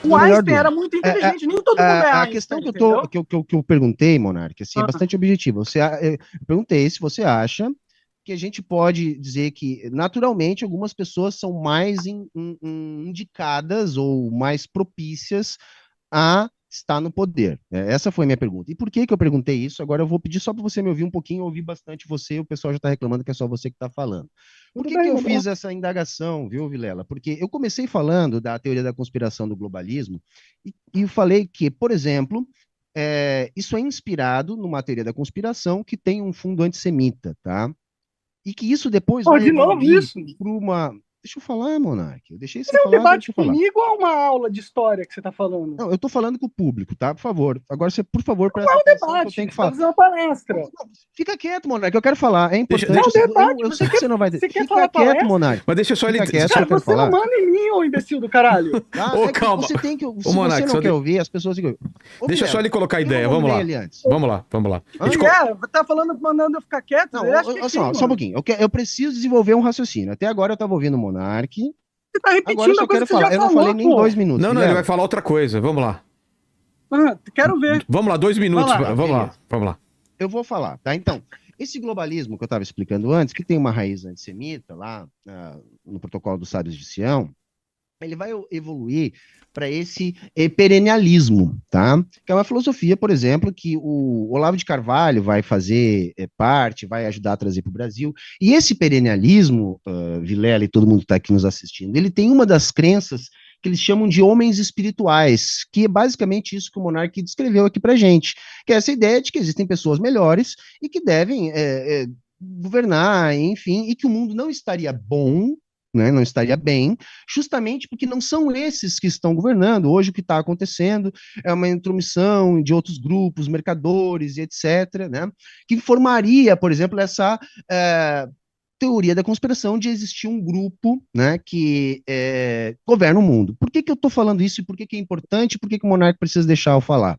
O Einstein era muito inteligente, nem todo mundo é A Einstein, questão entendeu? que eu perguntei, Monark, assim, é bastante objetiva. Eu perguntei se você acha que a gente pode dizer que, naturalmente, algumas pessoas são mais indicadas ou mais propícias a estar no poder. Essa foi a minha pergunta. E por que eu perguntei isso? Agora eu vou pedir só para você me ouvir um pouquinho, ouvir bastante você, o pessoal já está reclamando que é só você que está falando. Por Tudo que bem, eu vamos lá. fiz essa indagação, viu, Vilela? Porque eu comecei falando da teoria da conspiração do globalismo e falei que, por exemplo, isso é inspirado numa teoria da conspiração que tem um fundo antissemita, tá? E que isso depois Pô, vai de novo evoluir isso? para uma. Deixa eu falar, Monark. Eu deixei você É um falar, agora deixa debate eu falar. comigo ou é uma aula de história que você tá falando? Não, eu tô falando com o público, tá? Por favor. Agora você, por favor, Não presta é um atenção que eu debate, tenho que você tá falar. fazendo uma palestra. Não, fica quieto, Monark, eu quero falar. É Deixa, importante. É um deixa, debate, Eu sei que você não vai. você quer Fica falar quieto, palestra? Monark. mas deixa só ele. Fica quieto, Só, eu Cara, quero você não falar. manda em mim, ô imbecil do caralho. Tá? Ô, É que calma. você tem que. Ô, Se Monark, você só não quer de- ouvir, as pessoas. Ô, deixa Vilela, só ele colocar a por que eu ideia. não Vamos nomeei lá. ele antes? Vamos lá, vamos lá. Hã? Tá falando, mandando eu ficar quieto? Não, Eu acho que é olha quem, só um mano? pouquinho. Eu preciso desenvolver um raciocínio. Até agora eu tava ouvindo o Monark. Você tá Agora eu repetindo só a coisa quero que você já falar. Eu não falei falou, nem pô. 2 minutos. Não, não, ele vai Vilela. falar outra coisa. Vamos lá. Quero ver. Vamos lá, 2 minutos. Vai lá. Vamos lá, Beleza. vamos lá. Eu vou falar, tá? Então, esse globalismo que eu estava explicando antes, que tem uma raiz antissemita lá no protocolo dos sábios de Sião, ele vai evoluir para esse perennialismo, tá? Que é uma filosofia, por exemplo, que o Olavo de Carvalho vai fazer parte, vai ajudar a trazer para o Brasil. E esse perennialismo, Vilela e todo mundo que está aqui nos assistindo, ele tem uma das crenças que eles chamam de homens espirituais, que é basicamente isso que o Monark descreveu aqui para gente, que é essa ideia de que existem pessoas melhores e que devem governar, enfim, e que o mundo não estaria bom, né, não estaria bem, justamente porque não são esses que estão governando. Hoje o que está acontecendo é uma intromissão de outros grupos, mercadores e etc., né, que formaria, por exemplo, essa teoria da conspiração de existir um grupo, né, que governa o mundo. Por que eu estou falando isso e por que é importante? Por que o Monarca precisa deixar eu falar?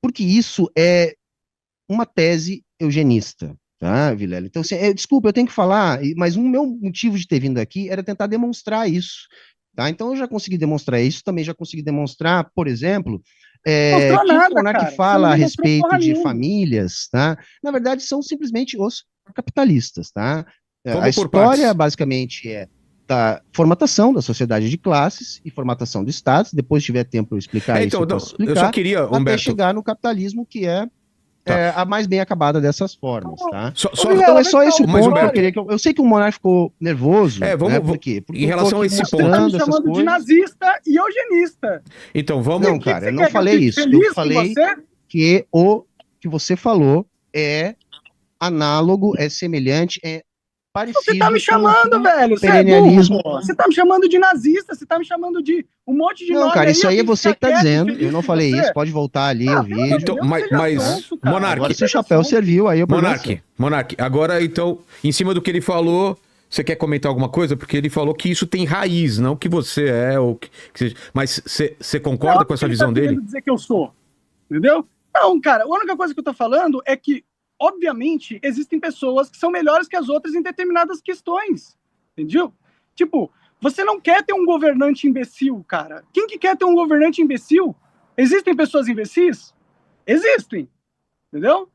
Porque isso é uma tese eugenista, tá, Vilela? Então, assim, desculpa, eu tenho que falar, mas o meu motivo de ter vindo aqui era tentar demonstrar isso, tá? Então, eu já consegui demonstrar isso, também já consegui demonstrar, por exemplo, Mostrou que o nada, Monark cara. Você fala não a demonstrou respeito porra de nenhuma. famílias, tá? Na verdade, são simplesmente os capitalistas, tá? A Vamos por história, partes. basicamente, é da formatação da sociedade de classes e formatação do Estado. Depois, se tiver tempo para eu explicar isso, Então, eu posso eu só explicar, queria, até Humberto. chegar no capitalismo, que é Tá. a mais bem acabada dessas formas, tá? Só, Então é só esse o Mas, ponto que eu Humberto, queria que eu sei que o Monarca ficou nervoso, né? Por quê? Porque em eu tô relação a aqui esse Você tá me mostrando essas chamando de coisas. nazista e eugenista. Então, vamos. Não, Que cara, você eu não quer que falei fique isso. feliz Eu com falei você? que o que você falou é análogo, é semelhante, é Você tá me parecido chamando, com velho. o Você é burro, perennialismo. pô. Você tá me chamando de nazista, você tá me chamando de um monte de Não, nome cara, aí. isso Eu aí é tenho que você ficar que tá quieto e dizendo. feliz Eu não com falei você? isso. Pode voltar ali o Pelo amor vídeo. de Então, Deus, seja mas sonso, cara. Monark, Agora, se o Seja chapéu sonso. serviu, aí o problema é seu. Monark, agora então, em cima do que ele falou, você quer comentar alguma coisa? Porque ele falou que isso tem raiz, não que você é, ou que seja. Mas você concorda Não, com essa ele visão tá querendo dele? dizer que eu sou. Entendeu? Não, cara, a única coisa que eu tô falando é que, obviamente, existem pessoas que são melhores que as outras em determinadas questões. Entendeu? Tipo, você não quer ter um governante imbecil, cara. Quem que quer ter um governante imbecil? Existem pessoas imbecis? Existem. Entendeu?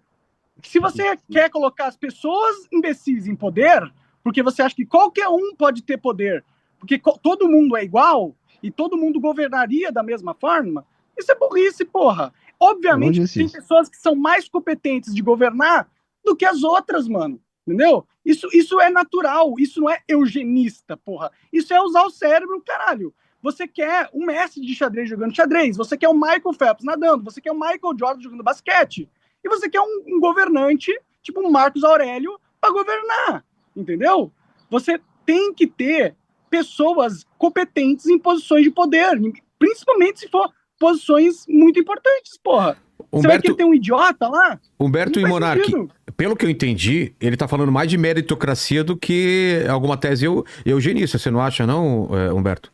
Se você quer colocar as pessoas imbecis em poder, porque você acha que qualquer um pode ter poder, porque todo mundo é igual e todo mundo governaria da mesma forma, isso é burrice, porra. Obviamente que tem pessoas que são mais competentes de governar do que as outras, mano. Entendeu? Isso é natural, isso não é eugenista, porra. Isso é usar o cérebro, caralho. Você quer um mestre de xadrez jogando xadrez, você quer o Michael Phelps nadando, você quer o Michael Jordan jogando basquete, e você quer um governante, tipo um Marcos Aurélio, para governar, entendeu? Você tem que ter pessoas competentes em posições de poder, principalmente se for posições muito importantes, porra. Você vai querer ter um idiota lá? Humberto e Monark, pelo que eu entendi, ele tá falando mais de meritocracia do que alguma tese eugenista, você não acha não, Humberto?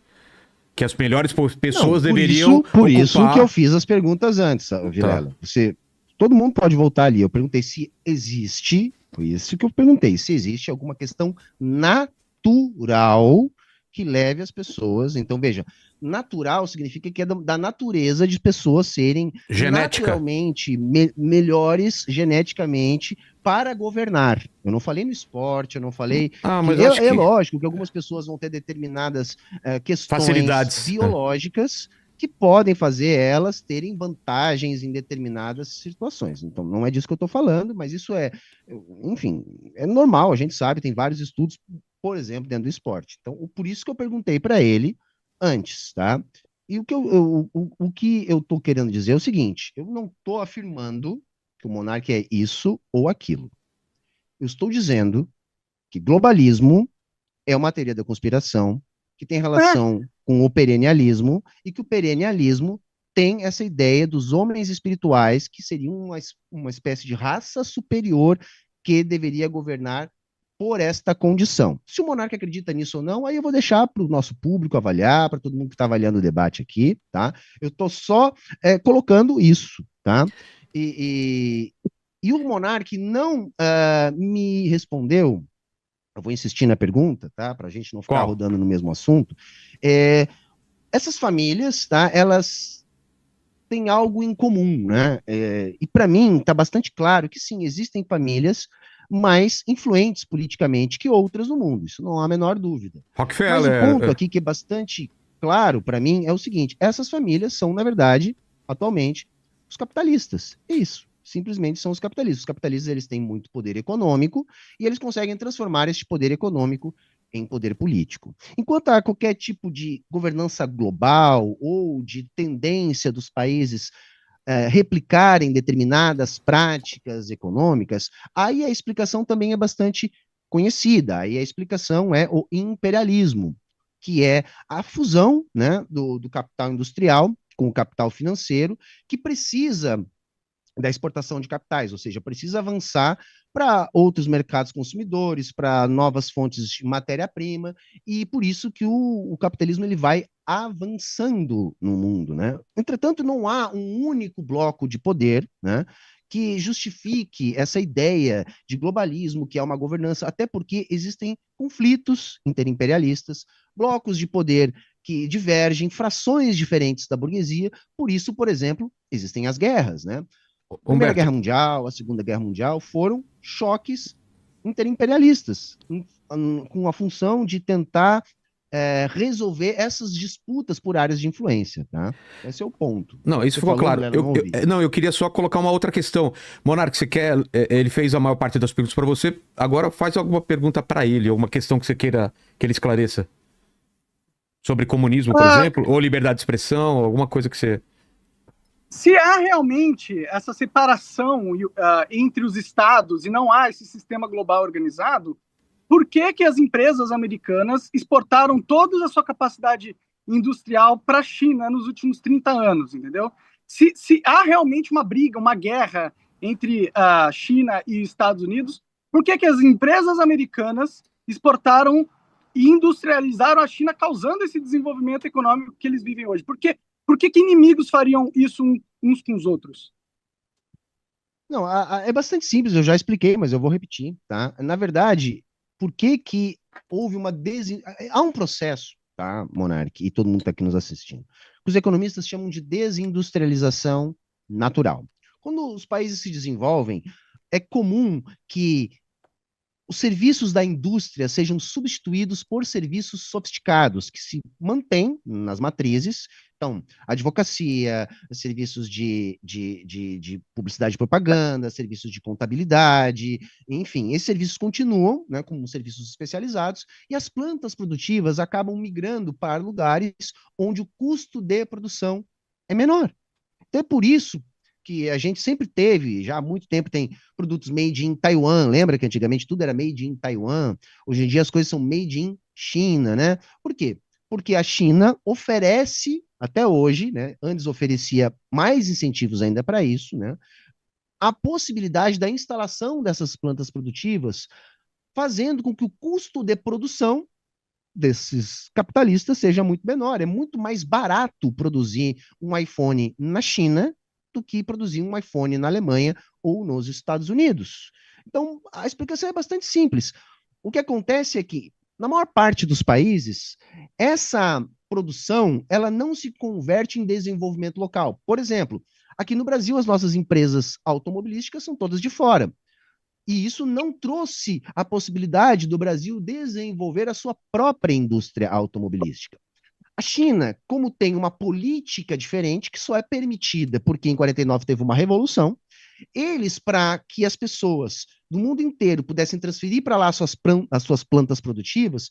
Que as melhores pessoas deveriam Por isso que eu fiz as perguntas antes, Vilela. Tá. Todo mundo pode voltar ali. Eu perguntei se existe, foi isso que eu perguntei, se existe alguma questão natural que leve as pessoas. Então, veja, natural significa que é da natureza de pessoas serem Genética. naturalmente melhores geneticamente para governar. Eu não falei no esporte, eu não falei mas acho que lógico que algumas pessoas vão ter determinadas questões facilidades biológicas que podem fazer elas terem vantagens em determinadas situações. Então, não é disso que eu estou falando, mas isso enfim, é normal, a gente sabe, tem vários estudos, por exemplo, dentro do esporte. Então, por isso que eu perguntei para ele antes, tá? E o que eu estou querendo dizer é o seguinte, eu não estou afirmando que o monarca é isso ou aquilo. Eu estou dizendo que globalismo é uma teoria da conspiração que tem relação com o perennialismo e que o perennialismo tem essa ideia dos homens espirituais que seriam uma espécie de raça superior que deveria governar por esta condição. Se o monarca acredita nisso ou não, aí eu vou deixar para o nosso público avaliar, para todo mundo que está avaliando o debate aqui, tá? Eu estou só colocando isso, tá? E o monarca não me respondeu. Eu vou insistir na pergunta, tá? Para a gente não ficar rodando no mesmo assunto. Essas famílias, tá? Elas têm algo em comum, né? E para mim está bastante claro que sim, existem famílias mais influentes politicamente que outras no mundo. Isso não há a menor dúvida. Rockefeller. Mas o ponto aqui que é bastante claro para mim é o seguinte: essas famílias são, na verdade, atualmente, os capitalistas. É isso. Simplesmente são os capitalistas. Os capitalistas, eles têm muito poder econômico e eles conseguem transformar este poder econômico em poder político. Enquanto há qualquer tipo de governança global ou de tendência dos países replicarem determinadas práticas econômicas, aí a explicação também é bastante conhecida. Aí a explicação é o imperialismo, que é a fusão, né, do capital industrial com o capital financeiro, que precisa da exportação de capitais, ou seja, precisa avançar para outros mercados consumidores, para novas fontes de matéria-prima, e por isso que o capitalismo ele vai avançando no mundo, né? Entretanto, não há um único bloco de poder, né, que justifique essa ideia de globalismo, que é uma governança, até porque existem conflitos interimperialistas, blocos de poder que divergem, frações diferentes da burguesia, por isso, por exemplo, existem as guerras, né? A Primeira Guerra Mundial, a Segunda Guerra Mundial foram choques interimperialistas, com a função de tentar resolver essas disputas por áreas de influência, tá? Esse é o ponto. Não, isso ficou claro. Eu queria só colocar uma outra questão. Monarca, você quer... Ele fez a maior parte das perguntas para você, agora faz alguma pergunta para ele, alguma questão que você queira que ele esclareça. Sobre comunismo, por exemplo, ou liberdade de expressão, alguma coisa que você... Se há realmente essa separação entre os estados e não há esse sistema global organizado, por que as empresas americanas exportaram toda a sua capacidade industrial para a China nos últimos 30 anos, entendeu? Se há realmente uma briga, uma guerra entre a China e os Estados Unidos, por que as empresas americanas exportaram e industrializaram a China, causando esse desenvolvimento econômico que eles vivem hoje? Por que inimigos fariam isso uns com os outros? Não, é bastante simples, eu já expliquei, mas eu vou repetir, tá? Na verdade, por que houve uma há um processo, tá, Monark, e todo mundo está aqui nos assistindo, que os economistas chamam de desindustrialização natural. Quando os países se desenvolvem, é comum que os serviços da indústria sejam substituídos por serviços sofisticados, que se mantêm nas matrizes. Então, advocacia, serviços de publicidade e propaganda, serviços de contabilidade, enfim, esses serviços continuam, né, como serviços especializados, e as plantas produtivas acabam migrando para lugares onde o custo de produção é menor. Até por isso que a gente sempre teve, já há muito tempo tem produtos made in Taiwan, lembra que antigamente tudo era made in Taiwan? Hoje em dia as coisas são made in China, né? Por quê? Porque a China oferece, até hoje, né, antes oferecia mais incentivos ainda para isso, né, a possibilidade da instalação dessas plantas produtivas, fazendo com que o custo de produção desses capitalistas seja muito menor. É muito mais barato produzir um iPhone na China do que produzir um iPhone na Alemanha ou nos Estados Unidos. Então, a explicação é bastante simples. O que acontece é que Na maior parte dos países, essa produção, ela não se converte em desenvolvimento local. Por exemplo, aqui no Brasil, as nossas empresas automobilísticas são todas de fora. E isso não trouxe a possibilidade do Brasil desenvolver a sua própria indústria automobilística. A China, como tem uma política diferente, que só é permitida porque em 49 teve uma revolução, eles, para que as pessoas do mundo inteiro pudessem transferir para lá as suas plantas produtivas,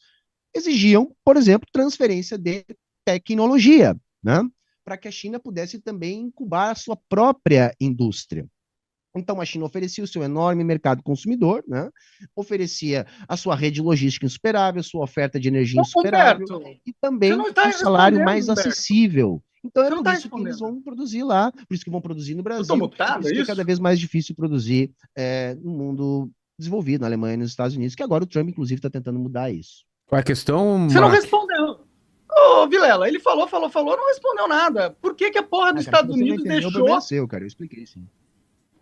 exigiam, por exemplo, transferência de tecnologia, né? Para que a China pudesse também incubar a sua própria indústria. Então, a China oferecia o seu enorme mercado consumidor, né? Oferecia a sua rede logística insuperável, sua oferta de energia insuperável, Humberto, e você também não está um salário mais Humberto. acessível. Então, é Você não por tá isso que eles respondendo. vão produzir lá, por isso que vão produzir no Eu tô Brasil, por mutado, isso é que é isso? cada vez mais difícil produzir no mundo desenvolvido, na Alemanha e nos Estados Unidos, que agora o Trump, inclusive, está tentando mudar isso. Qual é a questão, Você não Monark? respondeu. Ô, Vilela, ele falou, não respondeu nada. Por que a porra dos Cara, Estados você não Unidos entendeu, o deixou... problema é seu, cara, eu expliquei sim.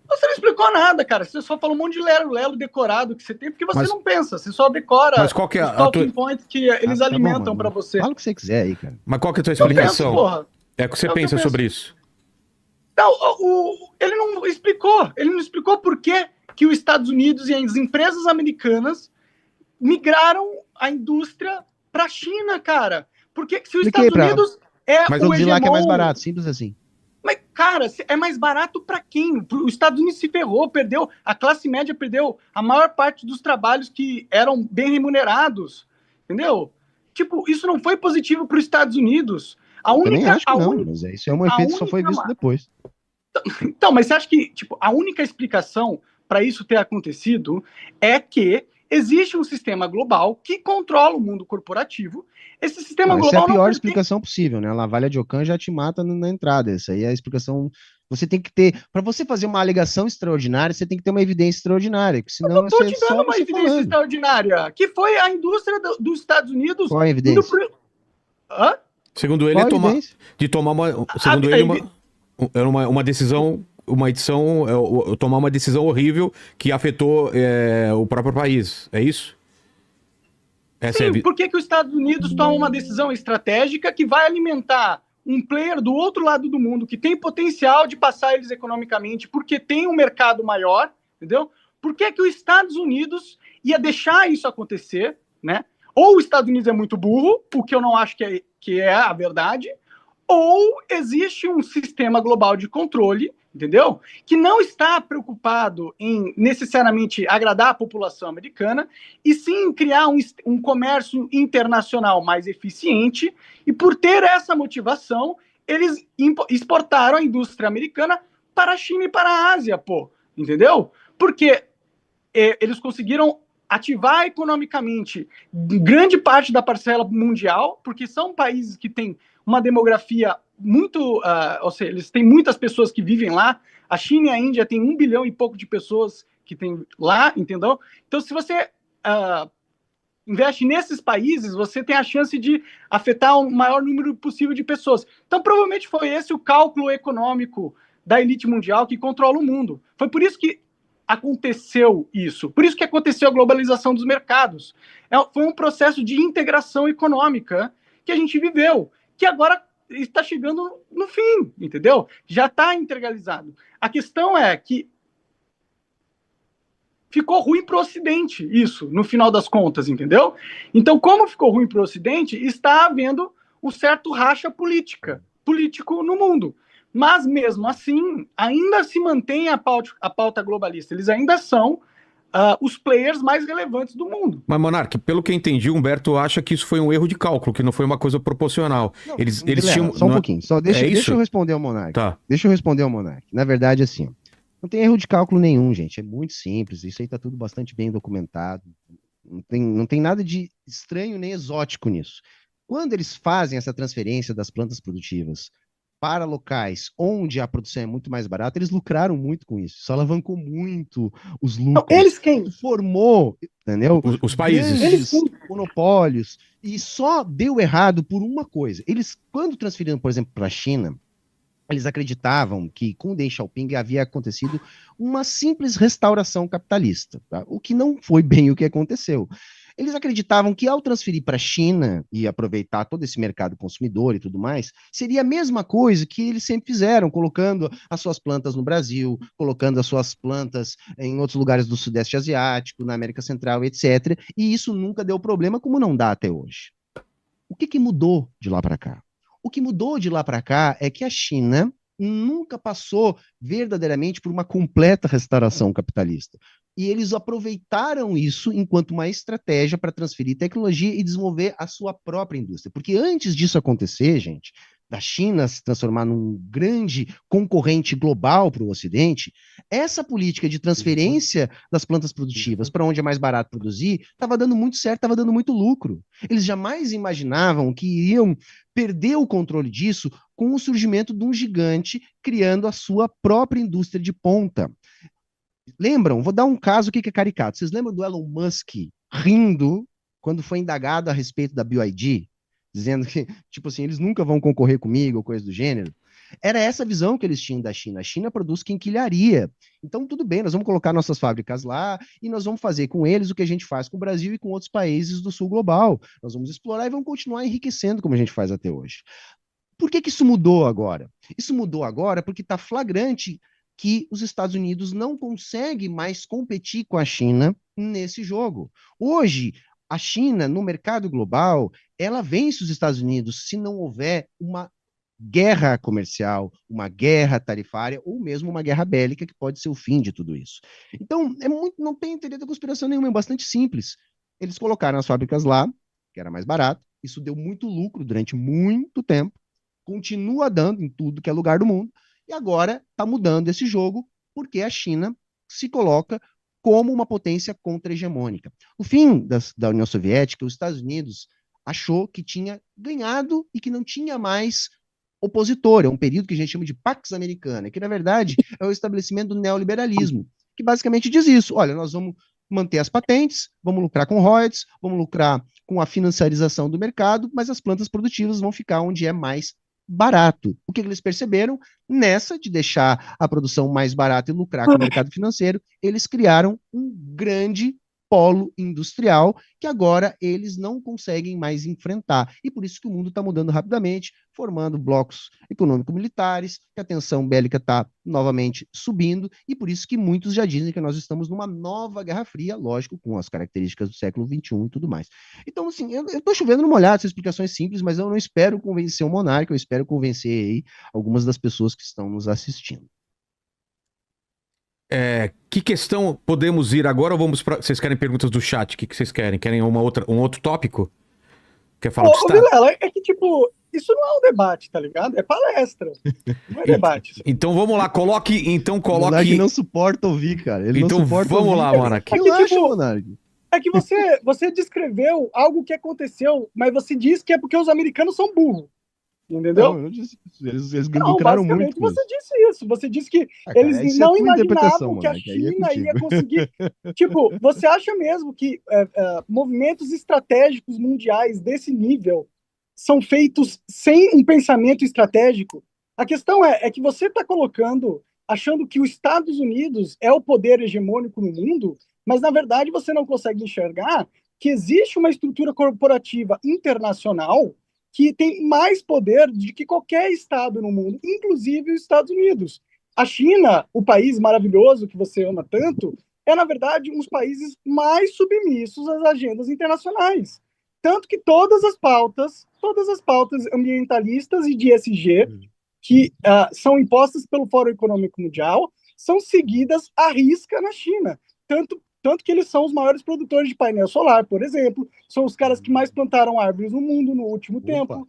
Você não explicou nada, cara. Você só falou um monte de lero decorado que você tem, porque você Mas- não pensa. Você só decora Mas qual que é os a talking tua... points que eles Tá bom, alimentam mano. pra você. Fala o que você quiser aí, cara. Mas qual que é a tua Eu penso, explicação? porra. É o que você É o que eu pensa penso. sobre isso? Não, ele não explicou. Ele não explicou por que os Estados Unidos e as empresas americanas migraram a indústria para a China, cara. Porque se os Expliquei Estados Unidos é Mas o Produzir lá que é mais hegemon... barato, simples assim. Mas, cara, é mais barato para quem? Os Estados Unidos se ferrou, perdeu, a classe média perdeu a maior parte dos trabalhos que eram bem remunerados, entendeu? Tipo, isso não foi positivo para os Estados Unidos. Também acho que não, mas isso é um efeito que só foi visto depois. Então, mas você acha que tipo, a única explicação para isso ter acontecido é que existe um sistema global que controla o mundo corporativo. Esse sistema Essa é global a pior não explicação possível, né? A Lavalha de Ocã já te mata na entrada. Essa aí é a explicação. Você tem que ter. Para você fazer uma alegação extraordinária, você tem que ter uma evidência extraordinária, que senão estou é te só dando uma você evidência falando. extraordinária, que foi a indústria dos Estados Unidos Qual é a indo evidência? pro... Hã? Segundo ele, Qual a tomar, evidência? de tomar uma. Segundo ele, era uma decisão, uma edição, tomar uma decisão horrível que afetou o próprio país. É isso? Essa Sim, é por que os Estados Unidos tomam uma decisão estratégica que vai alimentar um player do outro lado do mundo que tem potencial de passar eles economicamente porque tem um mercado maior, entendeu? Por que os Estados Unidos ia deixar isso acontecer, né? Ou os Estados Unidos é muito burro, o que eu não acho que é a verdade, ou existe um sistema global de controle, entendeu? Que não está preocupado em necessariamente agradar a população americana, e sim criar um comércio internacional mais eficiente, e por ter essa motivação, eles exportaram a indústria americana para a China e para a Ásia, pô, entendeu? Porque eles conseguiram ativar economicamente grande parte da parcela mundial, porque são países que têm uma demografia muito... ou seja, eles têm muitas pessoas que vivem lá. A China e a Índia têm 1 bilhão e pouco de pessoas que tem lá, entendeu? Então, se você investe nesses países, você tem a chance de afetar o maior número possível de pessoas. Então, provavelmente foi esse o cálculo econômico da elite mundial que controla o mundo. Foi por isso que aconteceu isso. Por isso que aconteceu a globalização dos mercados. Foi um processo de integração econômica que a gente viveu, que agora está chegando no fim, entendeu? Já está integralizado. A questão é que ficou ruim para o Ocidente isso, no final das contas, entendeu? Então, como ficou ruim para o Ocidente, está havendo um certo racha político no mundo. Mas, mesmo assim, ainda se mantém a pauta globalista. Eles ainda são os players mais relevantes do mundo. Mas, Monark, pelo que eu entendi, o Humberto acha que isso foi um erro de cálculo, que não foi uma coisa proporcional. Não, eles tinham... Só um pouquinho. Deixa eu responder ao Monark. Tá. Deixa eu responder ao Monark. Na verdade, assim, não tem erro de cálculo nenhum, gente. É muito simples. Isso aí tá tudo bastante bem documentado. Não tem nada de estranho nem exótico nisso. Quando eles fazem essa transferência das plantas produtivas para locais onde a produção é muito mais barata, eles lucraram muito com isso. Isso alavancou muito os lucros. Não, eles quem? Formou, entendeu? Os países. Grandes monopólios. E só deu errado por uma coisa. Eles, quando transferiram, por exemplo, para a China, eles acreditavam que com o Deng Xiaoping havia acontecido uma simples restauração capitalista, tá? O que não foi bem o que aconteceu. Eles acreditavam que ao transferir para a China e aproveitar todo esse mercado consumidor e tudo mais, seria a mesma coisa que eles sempre fizeram, colocando as suas plantas no Brasil, colocando as suas plantas em outros lugares do Sudeste Asiático, na América Central, etc. E isso nunca deu problema, como não dá até hoje. O que mudou de lá para cá? O que mudou de lá para cá é que a China nunca passou verdadeiramente por uma completa restauração capitalista. E eles aproveitaram isso enquanto uma estratégia para transferir tecnologia e desenvolver a sua própria indústria. Porque antes disso acontecer, gente, da China se transformar num grande concorrente global para o Ocidente, essa política de transferência das plantas produtivas para onde é mais barato produzir estava dando muito certo, estava dando muito lucro. Eles jamais imaginavam que iriam perder o controle disso com o surgimento de um gigante criando a sua própria indústria de ponta. Lembram? Vou dar um caso aqui que é caricato. Vocês lembram do Elon Musk rindo quando foi indagado a respeito da BYD? Dizendo que, tipo assim, eles nunca vão concorrer comigo, ou coisa do gênero. Era essa a visão que eles tinham da China. A China produz quinquilharia. Então, tudo bem, nós vamos colocar nossas fábricas lá e nós vamos fazer com eles o que a gente faz com o Brasil e com outros países do sul global. Nós vamos explorar e vamos continuar enriquecendo como a gente faz até hoje. Por que isso mudou agora? Isso mudou agora porque está flagrante que os Estados Unidos não conseguem mais competir com a China nesse jogo. Hoje, a China, no mercado global, ela vence os Estados Unidos se não houver uma guerra comercial, uma guerra tarifária ou mesmo uma guerra bélica que pode ser o fim de tudo isso. Então, não tem teoria da conspiração nenhuma, é bastante simples. Eles colocaram as fábricas lá, que era mais barato, isso deu muito lucro durante muito tempo, continua dando em tudo que é lugar do mundo, e agora está mudando esse jogo porque a China se coloca como uma potência contra-hegemônica. O fim da União Soviética, os Estados Unidos achou que tinha ganhado e que não tinha mais opositor. É um período que a gente chama de Pax Americana, que na verdade é o estabelecimento do neoliberalismo, que basicamente diz isso. Olha, nós vamos manter as patentes, vamos lucrar com royalties, vamos lucrar com a financiarização do mercado, mas as plantas produtivas vão ficar onde é mais barato. O que eles perceberam? Nessa de deixar a produção mais barata e lucrar com o mercado financeiro, eles criaram um grande polo industrial que agora eles não conseguem mais enfrentar. E por isso que o mundo está mudando rapidamente, formando blocos econômico-militares, que a tensão bélica está novamente subindo, e por isso que muitos já dizem que nós estamos numa nova Guerra Fria, lógico, com as características do século XXI e tudo mais. Então, assim, eu estou chovendo no molhado, essas explicações simples, mas eu não espero convencer o monarca, eu espero convencer aí algumas das pessoas que estão nos assistindo. Que questão podemos ir agora ou vamos para... Vocês querem perguntas do chat? O que vocês querem? Querem um outro tópico? Quer falar do Vilela, é que, tipo, isso não é um debate, tá ligado? É palestra. Não é debate. Então vamos lá, coloque. O Monark não suporta ouvir, cara. Ele então não suporta vamos ouvir, lá, cara. Monark. É que você descreveu algo que aconteceu, mas você disse que é porque os americanos são burros. Entendeu? Não, eu não disse isso. Eles lucraram muito. Você disse isso. Você disse que eles não imaginavam que a China ia conseguir. Tipo, você acha mesmo que movimentos estratégicos mundiais desse nível são feitos sem um pensamento estratégico? A questão é que você está colocando, achando que os Estados Unidos é o poder hegemônico no mundo, mas na verdade você não consegue enxergar que existe uma estrutura corporativa internacional que tem mais poder do que qualquer Estado no mundo, inclusive os Estados Unidos. A China, o país maravilhoso que você ama tanto, é, na verdade, um dos países mais submissos às agendas internacionais. Tanto que todas as pautas ambientalistas e de ESG, que são impostas pelo Fórum Econômico Mundial, são seguidas à risca na China. Tanto que eles são os maiores produtores de painel solar, por exemplo, são os caras que mais plantaram árvores no mundo no último tempo.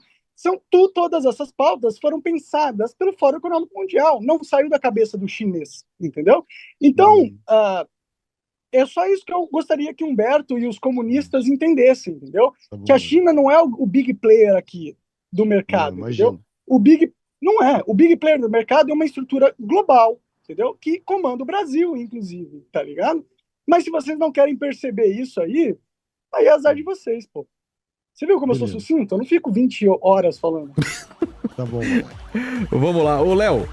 Todas essas pautas foram pensadas pelo Fórum Econômico Mundial, não saiu da cabeça do chinês, entendeu? Então, é só isso que eu gostaria que Humberto e os comunistas entendessem, entendeu? Que a China não é o big player aqui do mercado, entendeu? O big player do mercado é uma estrutura global, entendeu? Que comanda o Brasil, inclusive, tá ligado? Mas se vocês não querem perceber isso aí é azar de vocês, pô. Você viu como eu sou sucinto? Eu não fico 20 horas falando. Tá bom. Vamos lá. Ô, Léo,